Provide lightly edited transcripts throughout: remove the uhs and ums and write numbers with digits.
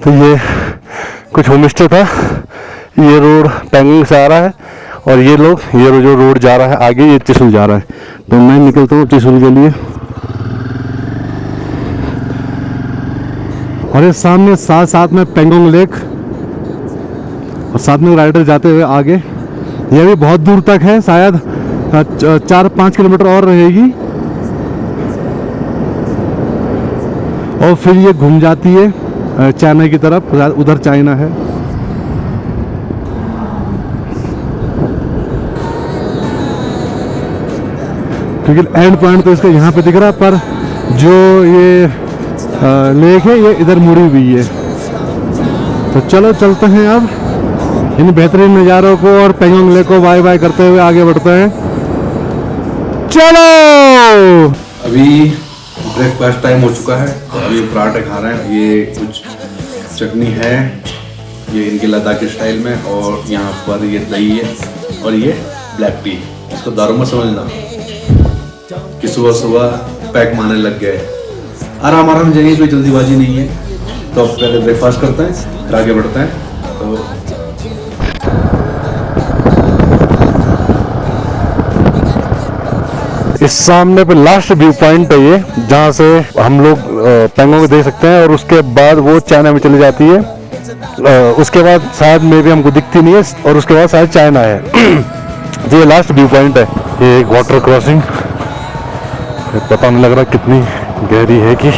तो ये कुछ होम स्टे था। ये रोड पेंगोंग से आ रहा है और ये जो रोड जा रहा है आगे ये त्रिशूल जा रहा है। तो मैं निकलता हूँ त्रिशूल के लिए। और ये सामने साथ में पेंगोंग लेक और साथ में राइडर जाते हुए आगे। यह भी बहुत दूर तक है, शायद 4-5 किलोमीटर और रहेगी और फिर ये घूम जाती है चाइना की तरफ। उधर चाइना है। क्योंकि एंड पॉइंट तो इसका यहाँ पे दिख रहा, पर जो ये लेक है ये इधर मुड़ी हुई है। तो चलो चलते हैं अब इन बेहतरीन नज़ारों को और पेंगोंग लेक को बाय बाय करते हुए आगे बढ़ते हैं। चलो अभी ब्रेकफास्ट टाइम हो चुका है। तो अभी पराठे खा रहे हैं। ये कुछ चटनी है, ये इनके लद्दाखी स्टाइल में, और यहाँ पर ये दही है और ये ब्लैक टी। इसको दारू में समझना कि सुबह सुबह पैक मारने लग गए। आराम आराम जाइए, कोई जल्दीबाजी नहीं है। तो अब पहले ब्रेकफास्ट करते हैं फिर आगे बढ़ते हैं। तो इस सामने पे लास्ट व्यू पॉइंट है ये, जहाँ से हम लोग पेंगोंग देख सकते हैं और उसके बाद वो चाइना में चली जाती है। उसके बाद शायद मे भी हमको दिखती नहीं है और उसके बाद शायद चाइना है। तो ये लास्ट व्यू पॉइंट है। ये एक वाटर क्रॉसिंग, पता नहीं लग रहा कितनी गहरी है कि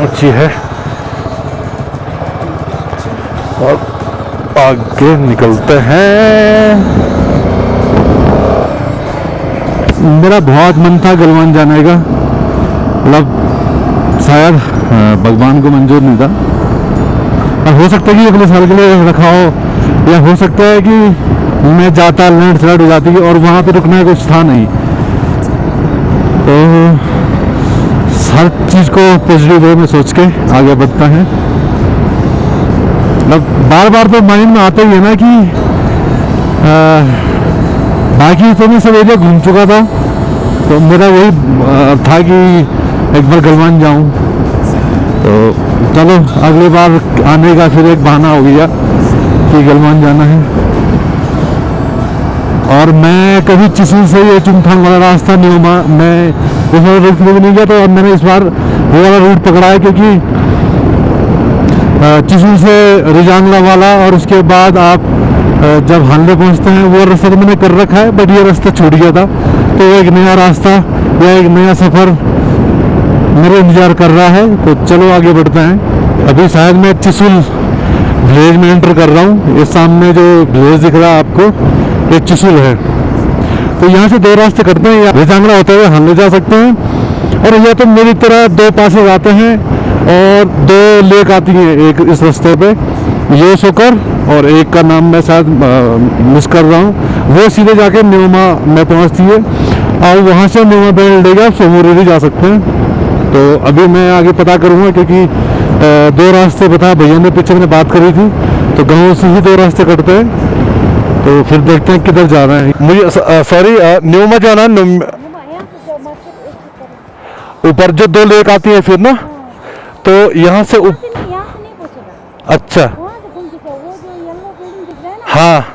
ऊंची है। और आगे निकलते हैं। मेरा बहुत मन था गलवान जाने का, मतलब शायद भगवान को मंजूर नहीं था। और हो सकता है कि अगले साल के लिए रखा हो, या हो सकता है कि मैं जाता लैंडस्लाइड हो जाती और वहाँ पे रुकने कुछ था नहीं। तो हर चीज़ को पॉजिटिव वे में सोच के आगे बढ़ता है। मतलब बार बार तो माइंड में आता ही है ना कि बाकी तो मैं सब एरिया घूम चुका था, तो मेरा वही था कि एक बार गलवान जाऊं। तो चलो अगली बार आने का फिर एक बहाना हो गया कि गलवान जाना है। और मैं कभी चिसूल से ये चुंगथांग वाला रास्ता नहीं हुआ, मैं उस वाला रूट में भी नहीं गया। तो अब मैंने इस बार वो वाला रूट पकड़ा है, क्योंकि चिसूल से रिजांगला वाला और उसके बाद आप जब हानले पहुंचते हैं वो रास्ता तो मैंने कर रखा है, बट ये रास्ता छूट गया था। तो एक नया रास्ता या एक नया सफ़र मेरे इंतजार कर रहा है। तो चलो आगे बढ़ते हैं। अभी शायद मैं चिसूल विलेज में एंटर कर रहा हूँ। ये सामने जो विलेज दिख रहा है आपको, ये चिसूल है। तो यहाँ से दो रास्ते करते हैं, या रिजांगला होते हुए हानले जा सकते हैं, और या तो मेरी तरह दो पासे आते हैं और दो लेक आती हैं एक इस रास्ते पे, ये सोकर और एक का नाम मैं शायद मिस कर रहा हूँ। वो सीधे जाके न्योमा में पहुँचती है और वहाँ से न्योमा बेल्ट लेके आप सोमोरेरी जा सकते हैं। तो अभी मैं आगे पता करूँगा, क्योंकि दो रास्ते बताया भैया ने, पीछे मैंने बात करी थी। तो गाँव से ही दो रास्ते कटते हैं, तो फिर देखते हैं किधर जा रहे हैं। मुझे सॉरी, न्योमा जाना है। ऊपर जो दो लेक आती है फिर ना, तो यहाँ से अच्छा, हाँ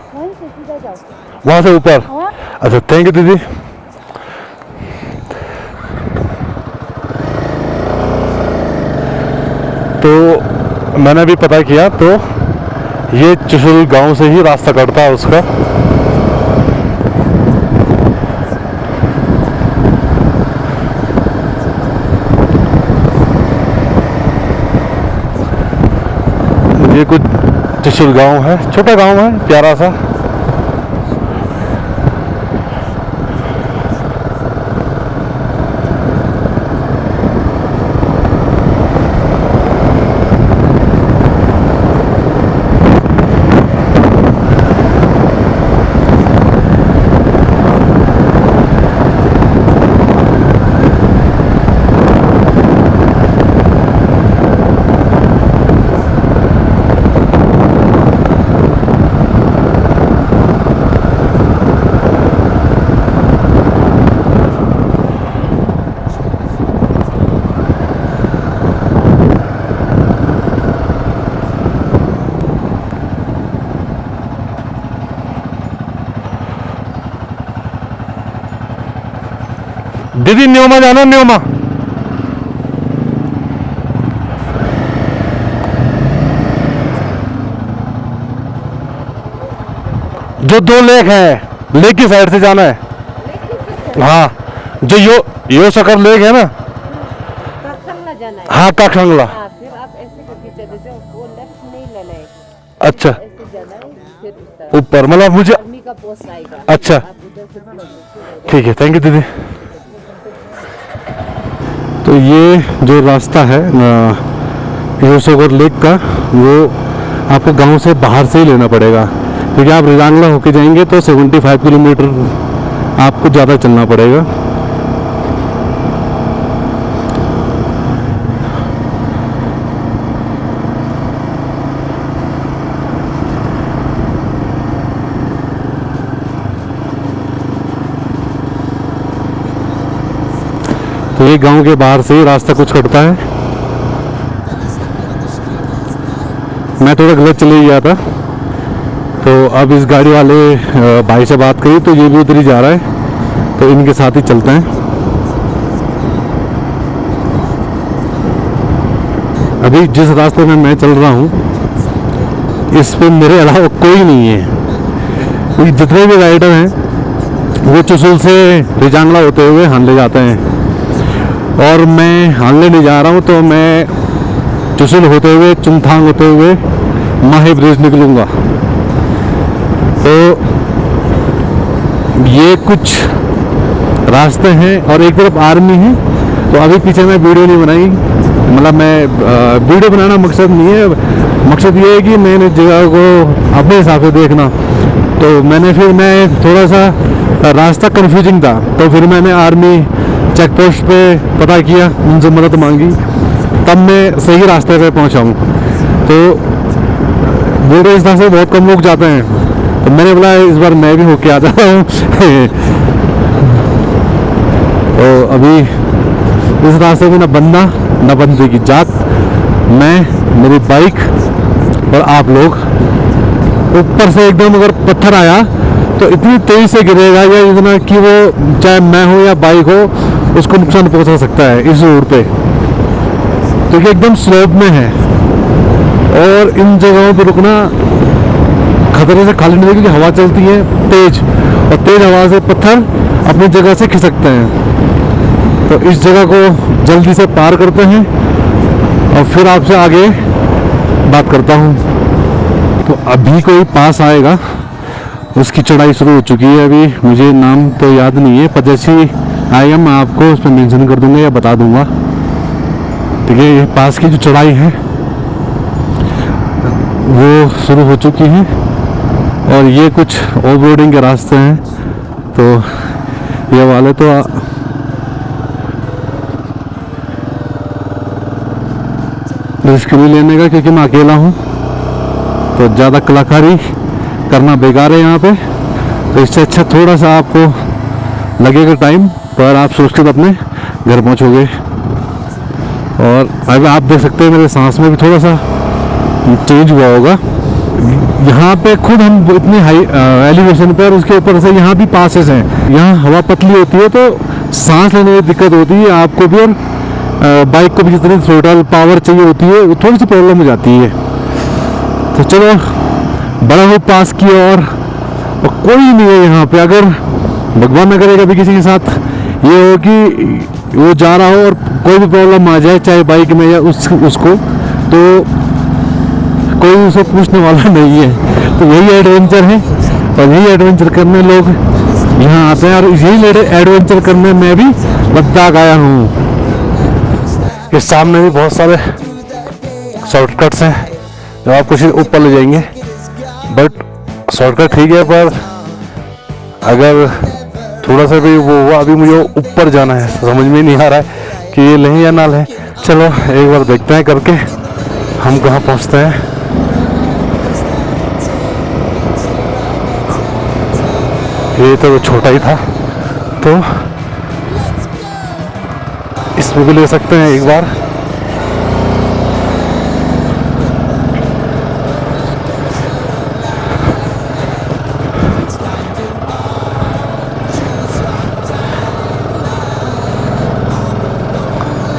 वहाँ से ऊपर। अच्छा थैंक यू दीदी। तो मैंने भी पता किया, तो ये चिसूल गांव से ही रास्ता कटता है उसका। ये कुछ चिसूल गांव है, छोटा गांव है, प्यारा सा। दीदी न्योमा जाना, न्योमा। जो 2 लेक है, लेक की साइड से जाना है। हाँ, जो यो सकर लेक है ना। काकसंगला जाना है। हाँ, काकसंगला। हाँ, फिर आप ऐसे करके चले जाओ, वो लेफ्ट नहीं लेना है, अच्छा, ऐसे जाना है, फिर उस तरफ ऊपर मतलब मुझे। आर्मी का पोस्ट आएगा। अच्छा, आप उधर से चलो। ठीक है, थैंक यू दीदी। तो ये जो रास्ता है योसोगर लेक का, वो आपको गांव से बाहर से ही लेना पड़ेगा, क्योंकि आप रिजांगला होके जाएंगे तो 75 किलोमीटर आपको ज़्यादा चलना पड़ेगा। तो ये गांव के बाहर से ही रास्ता कुछ कटता है। मैं थोड़ा गलत चले गया था, तो अब इस गाड़ी वाले भाई से बात करी तो ये भी उधर ही जा रहा है, तो इनके साथ ही चलते हैं। अभी जिस रास्ते में मैं चल रहा हूँ, इस पे मेरे अलावा कोई नहीं है, क्योंकि जितने भी राइडर हैं वो चुसुल से रिजांगला होते हुए हानले जाते हैं, और मैं हानले नहीं जा रहा हूँ, तो मैं चुसुल होते हुए, चुंगथांग होते हुए माहे ब्रिज निकलूँगा। तो ये कुछ रास्ते हैं और एक तरफ आर्मी है। तो अभी पीछे मैं वीडियो नहीं बनाई, मतलब मैं वीडियो बनाना मकसद नहीं है, मकसद ये है कि मैंने जगह को अपने हिसाब से देखना। तो मैं थोड़ा सा रास्ता कंफ्यूजिंग था, तो फिर मैंने आर्मी चेक पोस्ट पे पता किया, उनसे मदद मांगी, तब मैं सही रास्ते पे पहुंचा हूँ। तो मेरे इस रास्ते बहुत कम लोग जाते हैं, तो मैंने बोला इस बार मैं भी होके आ जाता हूँ। तो अभी इस रास्ते में ना बंदा ना बंदे की जात, मैं, मेरी बाइक और आप लोग। ऊपर से एकदम अगर पत्थर आया तो इतनी तेजी से गिरेगा या इतना कि वो चाहे मैं हो या बाइक हो उसको नुकसान पहुंचा सकता है इस रोड पे, क्योंकि एकदम स्लोप में है। और इन जगहों पे रुकना खतरे से खाली नहीं है, क्योंकि हवा चलती है तेज, और तेज हवा से पत्थर अपनी जगह से खिसकते हैं। तो इस जगह को जल्दी से पार करते हैं और फिर आपसे आगे बात करता हूँ। तो अभी कोई पास आएगा, उसकी चढ़ाई शुरू हो चुकी है। अभी मुझे नाम तो याद नहीं है, पर जैसे आएगा मैं आपको उस पर मेंशन कर दूंगा या बता दूंगा। ठीक है, ये पास की जो चढ़ाई है वो शुरू हो चुकी है, और ये कुछ ऑफ रोडिंग के रास्ते हैं। तो ये वाले तो रिस्क नहीं लेने का, क्योंकि मैं अकेला हूँ, तो ज़्यादा कलाकारी करना बेकार है यहाँ पे। तो इससे अच्छा थोड़ा सा आपको लगेगा टाइम, पर आप सुरक्षित अपने घर पहुँचोगे। और अब आप देख सकते हैं मेरे सांस में भी थोड़ा सा चेंज हुआ होगा। यहाँ पे खुद हम इतनी हाई एलिवेशन पे, और उसके ऊपर से यहाँ भी पासेस हैं, यहाँ हवा पतली होती है तो सांस लेने में दिक्कत होती है आपको भी, और बाइक को भी जितनी थ्रोटल पावर चाहिए होती है वो थोड़ी सी प्रॉब्लम हो जाती है। तो चलो बड़ा हो पास की, और कोई नहीं है यहाँ पे। अगर भगवान न करे कभी किसी के साथ ये हो कि वो जा रहा हो और कोई भी प्रॉब्लम आ जाए, चाहे बाइक में या उसको, तो कोई उसे पूछने वाला नहीं है। तो यही एडवेंचर है, और यही एडवेंचर करने लोग यहाँ आते हैं, और यही एडवेंचर करने में भी लद्दाख आया हूँ। इस सामने भी बहुत सारे शॉर्टकट्स हैं जो आपको सीधे ऊपर ले जाएंगे, बट शॉर्टकट ठीक है, पर अगर थोड़ा सा भी वो हुआ, अभी मुझे ऊपर जाना है, समझ में नहीं आ रहा है कि ये लें या ना लें। चलो एक बार देखते हैं करके हम कहाँ पहुँचते हैं। ये तो छोटा ही था, तो इसमें भी ले सकते हैं एक बार।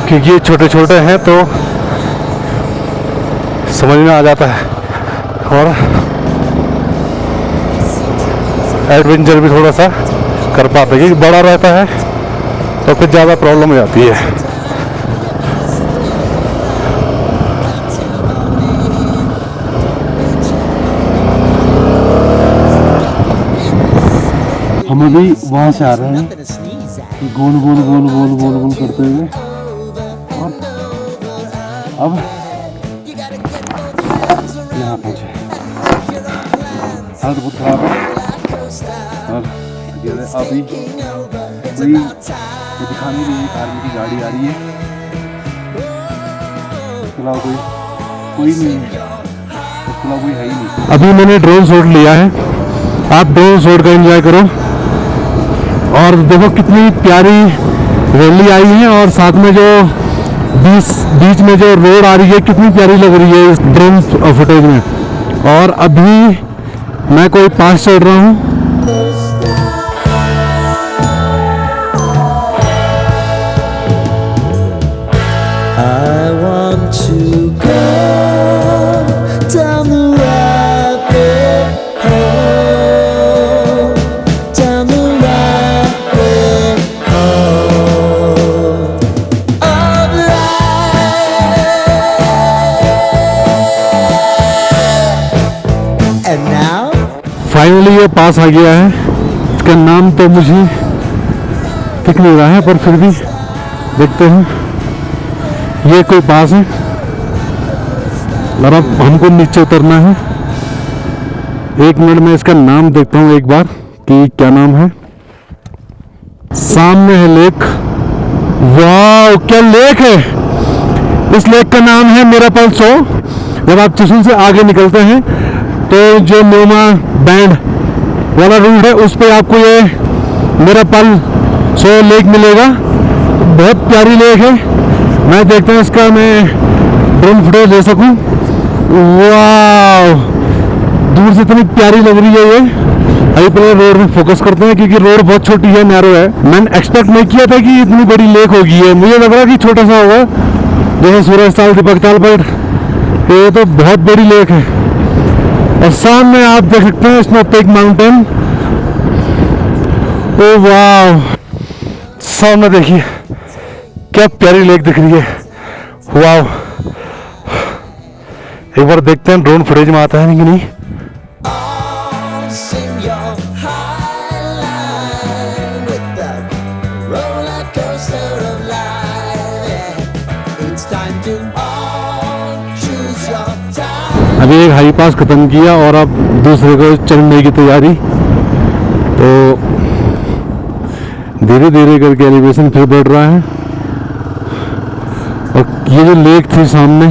क्योंकि ये छोटे छोटे हैं तो समझ में आ जाता है, और एडवेंचर भी थोड़ा सा कर पाते हैं। क्योंकि बड़ा रहता है तो फिर ज़्यादा प्रॉब्लम हो जाती है। हम अभी वहाँ से आ रहे हैं, गोल गोल गोल गोल गोल गोल करते हुए, और अब यहाँ पहुँचे। हालत बहुत खराब है, और अभी कोई दिखाने के लिए आर्मी की गाड़ी आ रही है, उसके अलावा कोई नहीं है, उसके अलावा कोई है ही नहीं। अभी मैंने ड्रोन शॉट लिया है, आप ड्रोन शॉट का एंजॉय करो। और देखो कितनी प्यारी रैली आई है, और साथ में जो बीच में जो रोड आ रही है कितनी प्यारी लग रही है इस ड्रोन फुटेज में। और अभी मैं कोई पास चढ़ रहा हूँ। I want to go down the rabbit hole, down the rabbit hole of life. And now, finally ये पास आ गया है। इसका नाम तो मुझे दिख नहीं रहा है, पर फिर भी देखते हैं। ये कोई पास है, और अब हमको नीचे उतरना है। 1 मिनट में इसका नाम देखता हूँ एक बार कि क्या नाम है। सामने है लेक। वाह क्या लेक है! इस लेक का नाम है मेरापल 100। जब आप त्रिशूल से आगे निकलते हैं तो जो न्योमा बैंड वाला रूट है उस पे आपको ये मेरापल 100 लेक मिलेगा। बहुत प्यारी लेक है। मैं देखता हूँ इसका मैं ड्रोन फुटेज ले सकूँ। वाह दूर से इतनी प्यारी लग रही है ये। अभी पहले रोड में फोकस करते हैं, क्योंकि रोड बहुत छोटी है, नैरो है। मैंने एक्सपेक्ट नहीं किया था कि इतनी बड़ी लेक होगी है। मुझे लग रहा कि छोटा सा होगा, जैसे सूरज ताल, दीपक ताल, पर ये तो बहुत बड़ी लेक है। और सामने आप देख सकते हैं स्नो पीक माउंटेन। ओ वाह सामने देखिए क्या प्यारी लेक दिख रही है। वाह एक बार देखते हैं ड्रोन फुटेज में आता है कि नहीं। all sing your high line with the roller coaster of life. Yeah. It's time to all choose your time. अभी एक हाई पास खत्म किया और अब दूसरे को चढ़ने की तैयारी। तो धीरे धीरे करके एलिवेशन फिर बढ़ रहा है। और ये जो लेक थी सामने,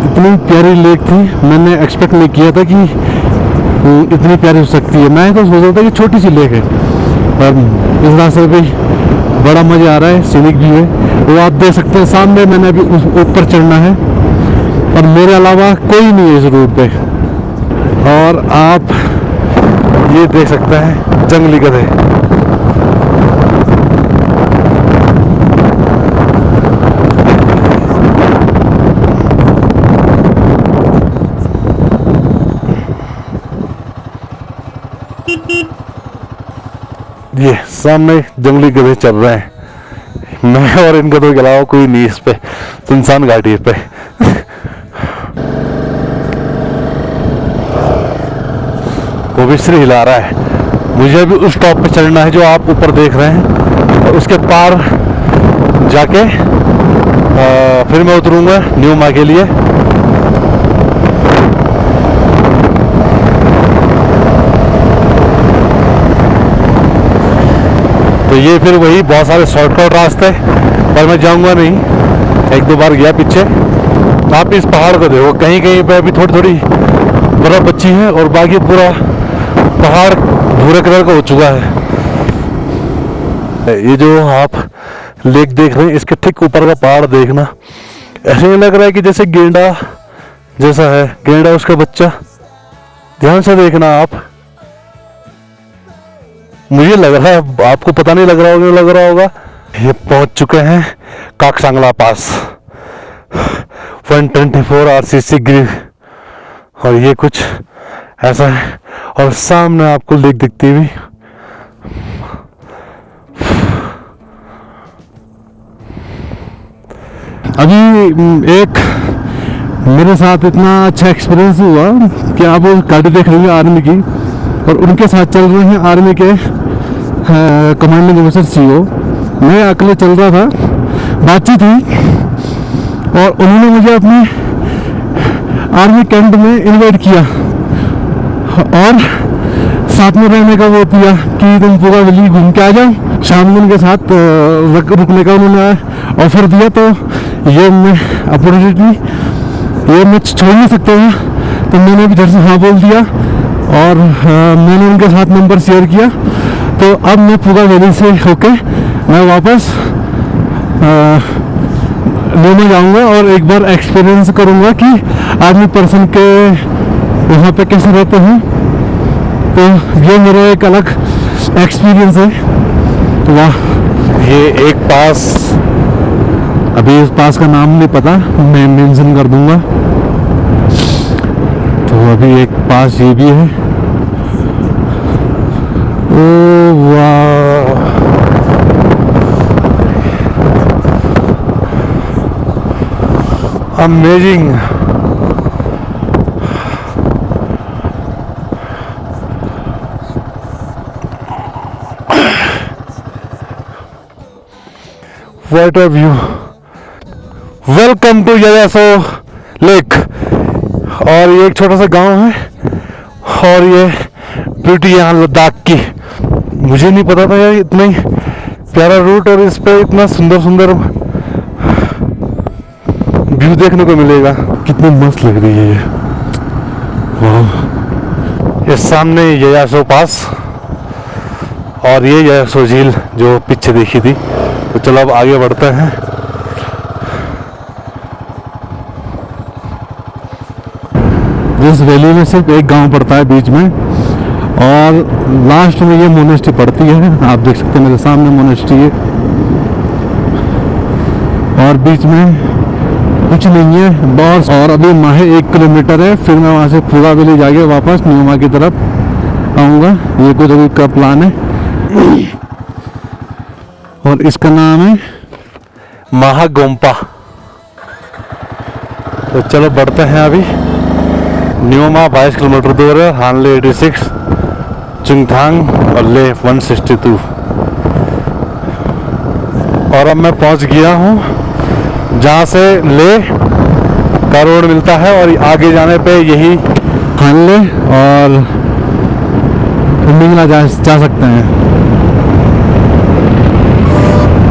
इतनी प्यारी लेक थी, मैंने एक्सपेक्ट नहीं किया था कि इतनी प्यारी हो सकती है। मैं तो सोच रहा था कि छोटी सी लेक है, पर इस रास्ते पे बड़ा मज़ा आ रहा है, सीनिक भी है। वो आप देख सकते हैं सामने। मैंने अभी उस ऊपर चढ़ना है और मेरे अलावा कोई नहीं है इस रूट पे। और आप ये देख सकते हैं जंगली गधे। ये सामने जंगली गधे चल रहे हैं। मैं और इन गधों के अलावा कोई नहीं इस पे सुनसान घाटी पे। वो भी सिर हिला रहा है। मुझे भी उस टॉप पे चढ़ना है जो आप ऊपर देख रहे हैं, और उसके पार जाके फिर मैं उतरूंगा न्यूमा के लिए। तो ये फिर वही बहुत सारे शॉर्टकट रास्ते, पर मैं जाऊंगा नहीं। 1-2 बार गया पीछे। आप इस पहाड़ को देखो, कहीं कहीं पे अभी थोड़ी थोड़ी बर्फ बची है और बाकी पूरा पहाड़ भूरे कलर का हो चुका है। ये जो आप लेक देख रहे हैं, इसके ठीक ऊपर का पहाड़ देखना ऐसे नहीं लग रहा है कि जैसे गेंडा जैसा है, गेंडा उसका बच्चा। ध्यान से देखना आप। मुझे लग रहा है, आपको पता नहीं लग रहा होगा, ये पहुंच चुके हैं काकसांगला पास 124 RCC ग्रिड और ये कुछ ऐसा है और सामने आपको लेक दिखती हुई अभी एक मेरे साथ इतना अच्छा एक्सपीरियंस हुआ कि आप वो गाड़ी देख रहे हैं आर्मी की और उनके साथ चल रहे हैं आर्मी के कमांडिंग ऑफिसर CO। मैं अकेले चल रहा था, बातचीत हुई और उन्होंने मुझे अपने आर्मी कैंप में इनवाइट किया और साथ में रहने का वो किया कि तुम पूरा वैली घूम के आ जाओ। शाम को उनके साथ रुकने का उन्होंने ऑफर दिया, तो ये मैं अपॉर्चुनिटी ये मैं छोड़ नहीं सकता था, तो मैंने भी इधर से हाँ बोल दिया और मैंने उनके साथ नंबर शेयर किया। तो अब मैं पूरा वैली से होके मैं वापस लेने जाऊंगा और एक बार एक्सपीरियंस करूंगा कि आर्मी पर्सन के वहाँ पे कैसे रहते हैं। तो ये मेरा एक अलग एक्सपीरियंस है। वाह, ये एक पास, अभी इस पास का नाम नहीं पता, मैं मेंशन कर दूंगा। तो अभी एक पास ये भी है। ओ वाह, amazing. What a view! Welcome to ययासो लेक। और ये एक छोटा सा गांव है और ये ब्यूटी यहाँ लद्दाख की। मुझे नहीं पता था यार इतना ही प्यारा रूट और इस पे इतना सुंदर सुंदर व्यू देखने को मिलेगा। कितनी मस्त लग रही है ये। वाह, ये सामने ययासो पास और ये ययासो झील जो पीछे देखी थी। तो चलो अब आगे बढ़ते हैं। इस वैली में सिर्फ एक गांव पड़ता है बीच में और लास्ट में ये मोनेस्ट्री पड़ती है। आप देख सकते हैं मेरे सामने मोनेस्ट्री है और बीच में कुछ नहीं है बस। और अभी माहे 1 किलोमीटर है, फिर मैं वहाँ से पूरा वैली जाके वापस न्यूमा की तरफ आऊँगा। ये कुछ अभी का प्लान है और इसका नाम है महागोम्पा। तो चलो बढ़ते हैं। अभी न्यूमा 22 किलोमीटर दूर है, हानले 86, चुंगथांग और ले 162। और अब मैं पहुंच गया हूं जहां से ले का रोड मिलता है और आगे जाने पे यही हानले और मिंगला जा सकते हैं।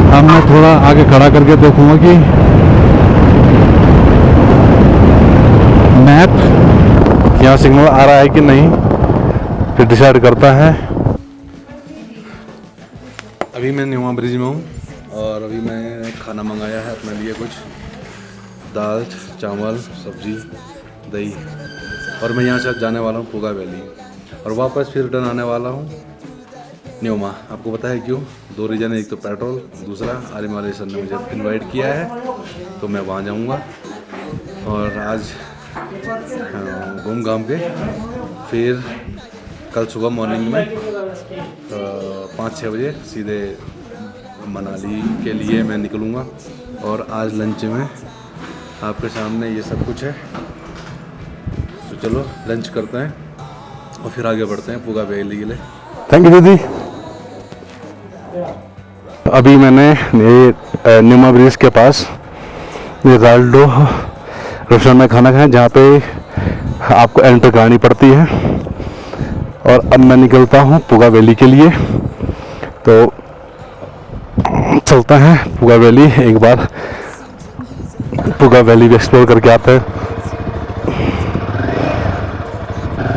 अब मैं थोड़ा आगे खड़ा करके देखूंगा कि मैप यहाँ सिग्नल आ रहा है कि नहीं, फिर डिसाइड करता है। अभी मैं न्यूमा ब्रिज में हूँ और अभी मैं खाना मंगाया है अपने लिए, कुछ दाल चावल सब्जी दही। और मैं यहाँ से जाने वाला हूँ पूगा वैली और वापस फिर रिटर्न आने वाला हूँ न्यूमा। आपको पता है क्यों? 2 रीज़न है, एक तो पेट्रोल, दूसरा आर्मी वाले सर ने मुझे इनवाइट किया है तो मैं वहाँ जाऊँगा। और आज घूम घाम के फिर कल सुबह मॉर्निंग में 5-6 बजे सीधे मनाली के लिए मैं निकलूँगा। और आज लंच में आपके सामने ये सब कुछ है। तो चलो लंच करते हैं और फिर आगे बढ़ते हैं पूगा वैली के लिए। थैंक यू दीदी। अभी मैंने ये न्यूमा ब्रिज के पास ये राल्डो रेस्टोरेंट में खाना खाया जहाँ पे आपको एंटर करानी पड़ती है। और अब मैं निकलता हूँ पूगा वैली के लिए। तो चलते हैं पूगा वैली, एक बार पूगा वैली भी एक्सप्लोर करके आते हैं।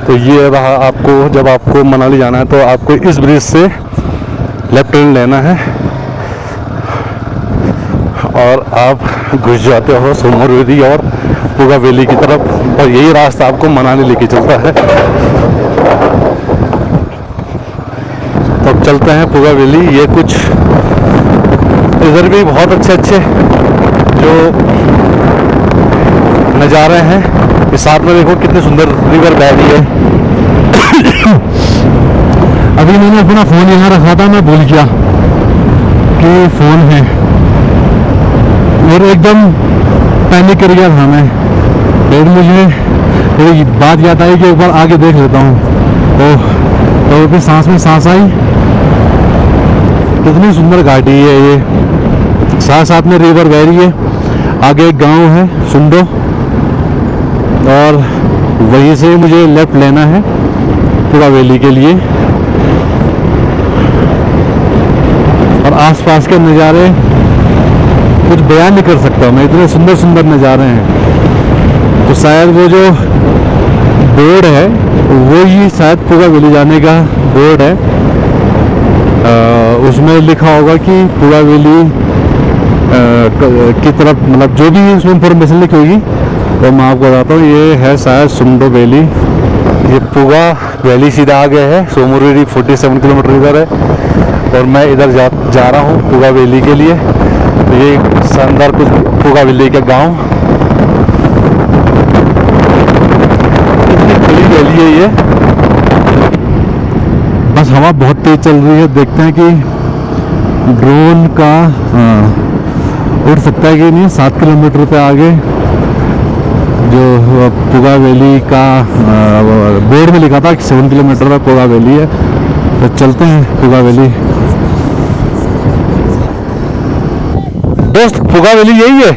तो ये रहा, आपको जब आपको मनाली जाना है तो आपको इस ब्रिज से लेफ्ट टर्न लेना है और आप घुस जाते हो सोमर वैली और पूगा वैली की तरफ। और यही रास्ता आपको मनाली लेके चलता है। तो अब चलते हैं पूगा वैली। ये कुछ इधर भी बहुत अच्छे अच्छे जो नज़ारे हैं। इस साथ में देखो कितनी सुंदर रिवर बह रही है। अभी मैंने अपना फ़ोन यहाँ रखा था, मैं भूल गया कि फ़ोन है और एकदम पैनिक कर गया था मैं। फिर मुझे थोड़ी बात याद आई कि एक बार आगे देख लेता हूँ। तो फिर सांस में सांस आई। कितनी सुंदर घाटी है ये, साथ साथ में रिवर बह रही है। आगे एक गांव है सुंडो और वहीं से मुझे लेफ्ट लेना है पुगा वैली के लिए। और आसपास के नज़ारे कुछ बयान नहीं कर सकता मैं, इतने सुंदर सुंदर नज़ारे हैं। तो शायद वो जो बोर्ड है वो ही शायद पुगा वैली जाने का बोर्ड है। उसमें लिखा होगा कि पुगा वैली की तरफ, मतलब जो भी उसमें इंफॉर्मेशन लिखी होगी वो मैं आपको बताता हूँ। ये है शायद सुंडो वैली। ये पुगा वैली सीधा आगे है। सोमुरेरी 47 किलोमीटर इधर है और मैं इधर जा रहा हूँ पुगा वैली के लिए। तो ये शानदार कुछ पुगा वैली का गांव, इतनी खुली वैली है ये। बस हवा बहुत तेज चल रही है। देखते हैं कि ड्रोन का उड़ सकता है कि नहीं। 7 किलोमीटर पे आगे जो पुगा वैली का बोर्ड में लिखा था कि 7 किलोमीटर पे पुगा वैली है। तो चलते हैं पुगा वैली। दोस्त पुगा वैली यही है?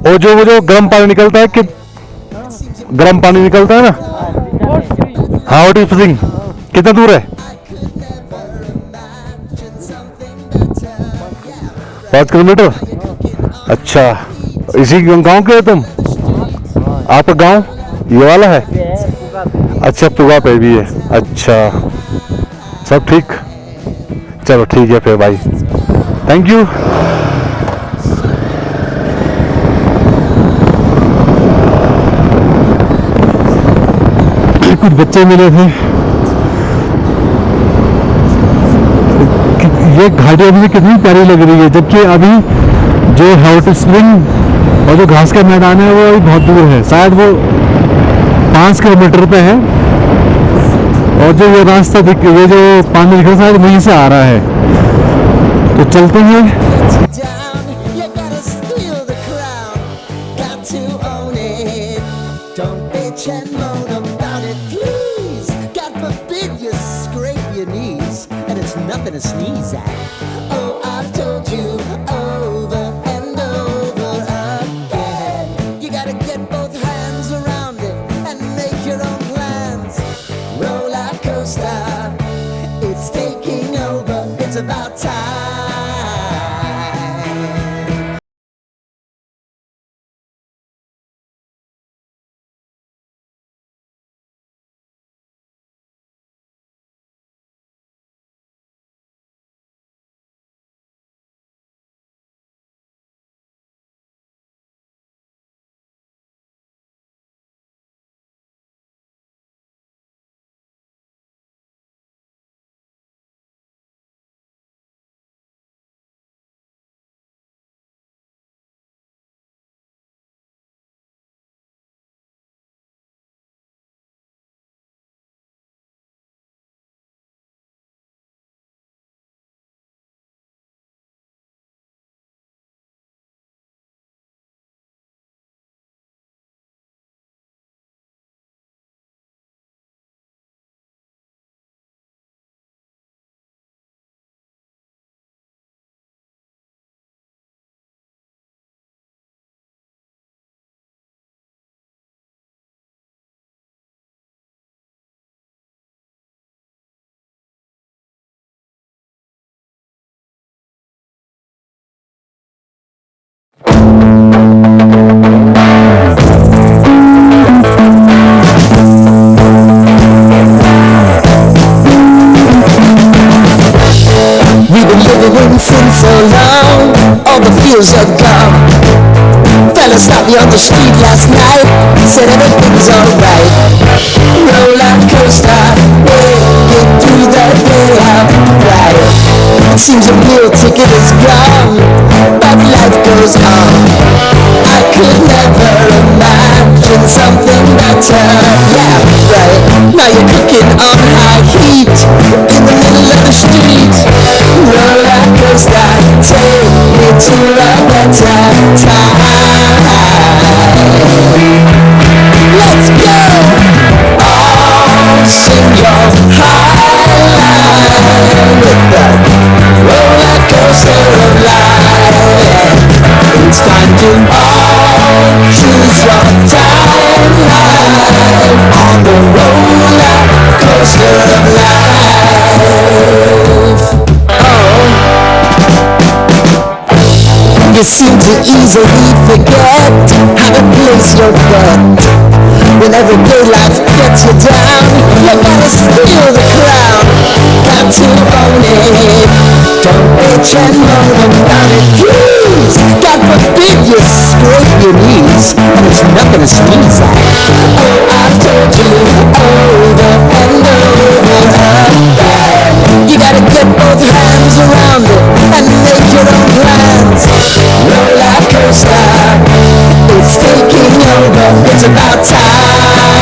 और जो वो जो गर्म पानी निकलता है, कि गर्म पानी निकलता है ना, हाँ हॉट स्प्रिंग, कितना दूर है? 5 किलोमीटर। अच्छा, इसी गांव के हो तुम? आपका गांव ये वाला है? अच्छा, पुगा पे भी है। अच्छा, सब ठीक। चलो ठीक है फिर भाई, थैंक यू। कुछ बच्चे मिले थे। ये घाटी अभी कितनी प्यारी लग रही है, जबकि अभी जो हॉट स्प्रिंग और जो घास का मैदान है वो अभी बहुत दूर है। शायद वो 5 किलोमीटर पे है। और जो ये रास्ता ये जो पानी दिख रहा है शायद वहीं से आ रहा है। तो चलते हैं। down, you gotta steal the crown, got to own it. Don't bitch and moan about it, please. God forbid you scrape your knees, and it's nothing to sneeze at. Oh, I've told you over and over again. You gotta get both hands around it and make your own plans. Roller coaster, it's taking over. It's about time. Sin so long, all the feels are gone. Fella stopped me on the street last night, said everything's alright. Roller coaster, hey, get through the day out right. Seems a meal ticket is gone, but life goes on. I could never imagine something better. Yeah, right. Now you're cooking on high heat in the middle of the street. Roller coaster, take me to a better time. Let's go. Oh, sing your high line with the roller coaster of life. It's time to all choose your timeline on the roller coaster of life. Oh, you seem to easily forget how to place your bet. When everyday life gets you down, you gotta steal the crown. Got to own it. Don't bitch and moan about it, please. God forbid you scrape your knees, and it's nothing to sneeze at. Oh, I've told you over and over again. You gotta get both hands around it and make your own plans. Roller coaster, it's taking over. It's about time.